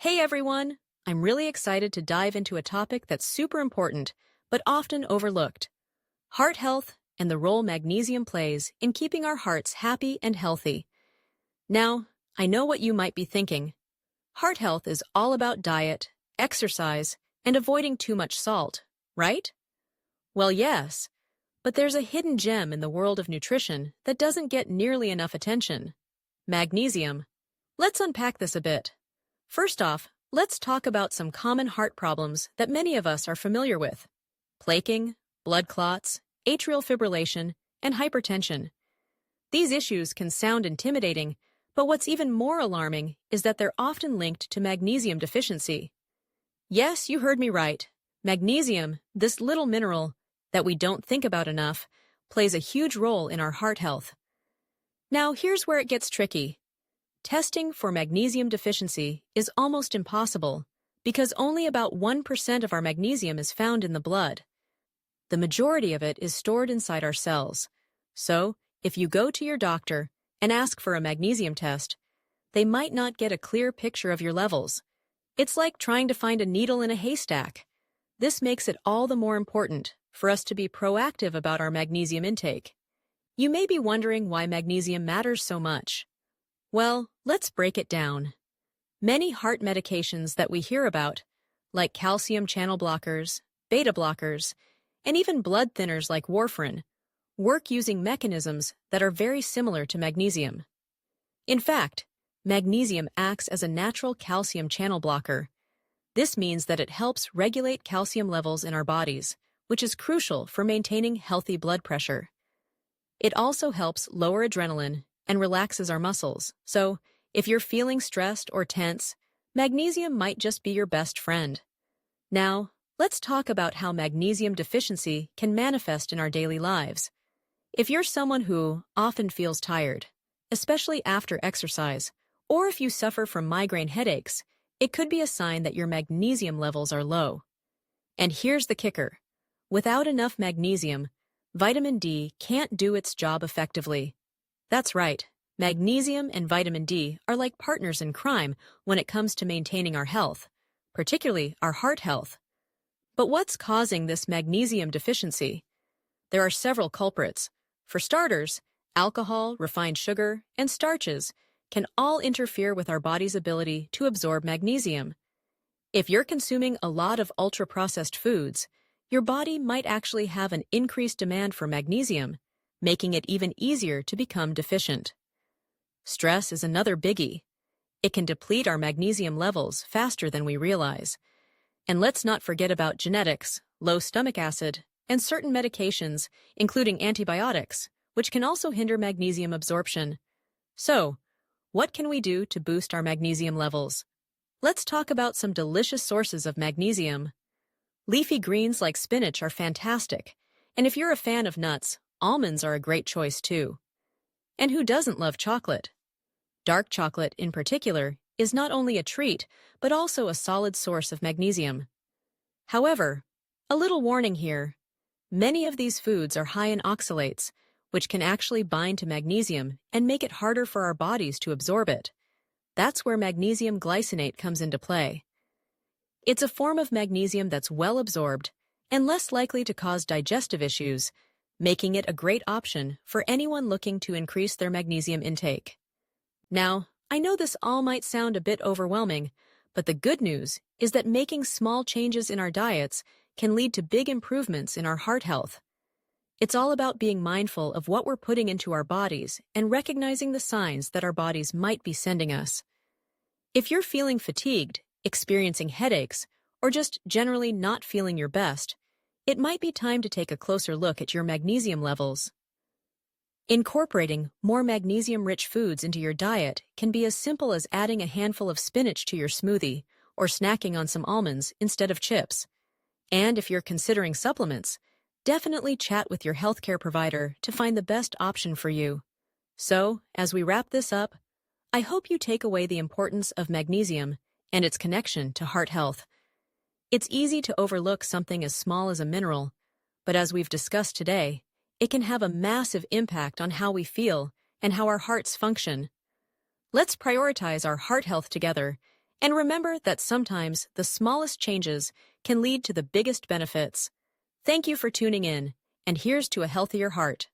Hey everyone! I'm really excited to dive into a topic that's super important, but often overlooked. Heart health and the role magnesium plays in keeping our hearts happy and healthy. Now, I know what you might be thinking. Heart health is all about diet, exercise, and avoiding too much salt, right? Well, yes, but there's a hidden gem in the world of nutrition that doesn't get nearly enough attention. Magnesium. Let's unpack this a bit. First off, let's talk about some common heart problems that many of us are familiar with. Plaquing, blood clots, atrial fibrillation, and hypertension. These issues can sound intimidating, but what's even more alarming is that they're often linked to magnesium deficiency. Yes, you heard me right. Magnesium, this little mineral that we don't think about enough, plays a huge role in our heart health. Now, here's where it gets tricky. Testing for magnesium deficiency is almost impossible because only about 1% of our magnesium is found in the blood. The majority of it is stored inside our cells. So, if you go to your doctor and ask for a magnesium test, they might not get a clear picture of your levels. It's like trying to find a needle in a haystack. This makes it all the more important for us to be proactive about our magnesium intake. You may be wondering why magnesium matters so much. Well, let's break it down. Many heart medications that we hear about, like calcium channel blockers, beta blockers, and even blood thinners like warfarin, work using mechanisms that are very similar to magnesium. In fact, magnesium acts as a natural calcium channel blocker. This means that it helps regulate calcium levels in our bodies, which is crucial for maintaining healthy blood pressure. It also helps lower adrenaline and relaxes our muscles. So, if you're feeling stressed or tense, magnesium might just be your best friend. Now, let's talk about how magnesium deficiency can manifest in our daily lives. If you're someone who often feels tired, especially after exercise, or if you suffer from migraine headaches, it could be a sign that your magnesium levels are low. And here's the kicker. Without enough magnesium, vitamin D can't do its job effectively. That's right, magnesium and vitamin D are like partners in crime when it comes to maintaining our health, particularly our heart health. But what's causing this magnesium deficiency? There are several culprits. For starters, alcohol, refined sugar, and starches can all interfere with our body's ability to absorb magnesium. If you're consuming a lot of ultra-processed foods, your body might actually have an increased demand for magnesium, making it even easier to become deficient. Stress is another biggie. It can deplete our magnesium levels faster than we realize. And let's not forget about genetics, low stomach acid, and certain medications, including antibiotics, which can also hinder magnesium absorption. So, what can we do to boost our magnesium levels? Let's talk about some delicious sources of magnesium. Leafy greens like spinach are fantastic, and if you're a fan of nuts, almonds are a great choice too. And who doesn't love chocolate? Dark chocolate, in particular, is not only a treat, but also a solid source of magnesium. However, a little warning here. Many of these foods are high in oxalates, which can actually bind to magnesium and make it harder for our bodies to absorb it. That's where magnesium glycinate comes into play. It's a form of magnesium that's well absorbed and less likely to cause digestive issues, making it a great option for anyone looking to increase their magnesium intake. Now, I know this all might sound a bit overwhelming, but the good news is that making small changes in our diets can lead to big improvements in our heart health. It's all about being mindful of what we're putting into our bodies and recognizing the signs that our bodies might be sending us. If you're feeling fatigued, experiencing headaches, or just generally not feeling your best, it might be time to take a closer look at your magnesium levels. Incorporating more magnesium-rich foods into your diet can be as simple as adding a handful of spinach to your smoothie or snacking on some almonds instead of chips. And if you're considering supplements, definitely chat with your healthcare provider to find the best option for you. So, as we wrap this up, I hope you take away the importance of magnesium and its connection to heart health. It's easy to overlook something as small as a mineral, but as we've discussed today, it can have a massive impact on how we feel and how our hearts function. Let's prioritize our heart health together And remember that sometimes the smallest changes can lead to the biggest benefits. Thank you for tuning in, and here's to a healthier heart.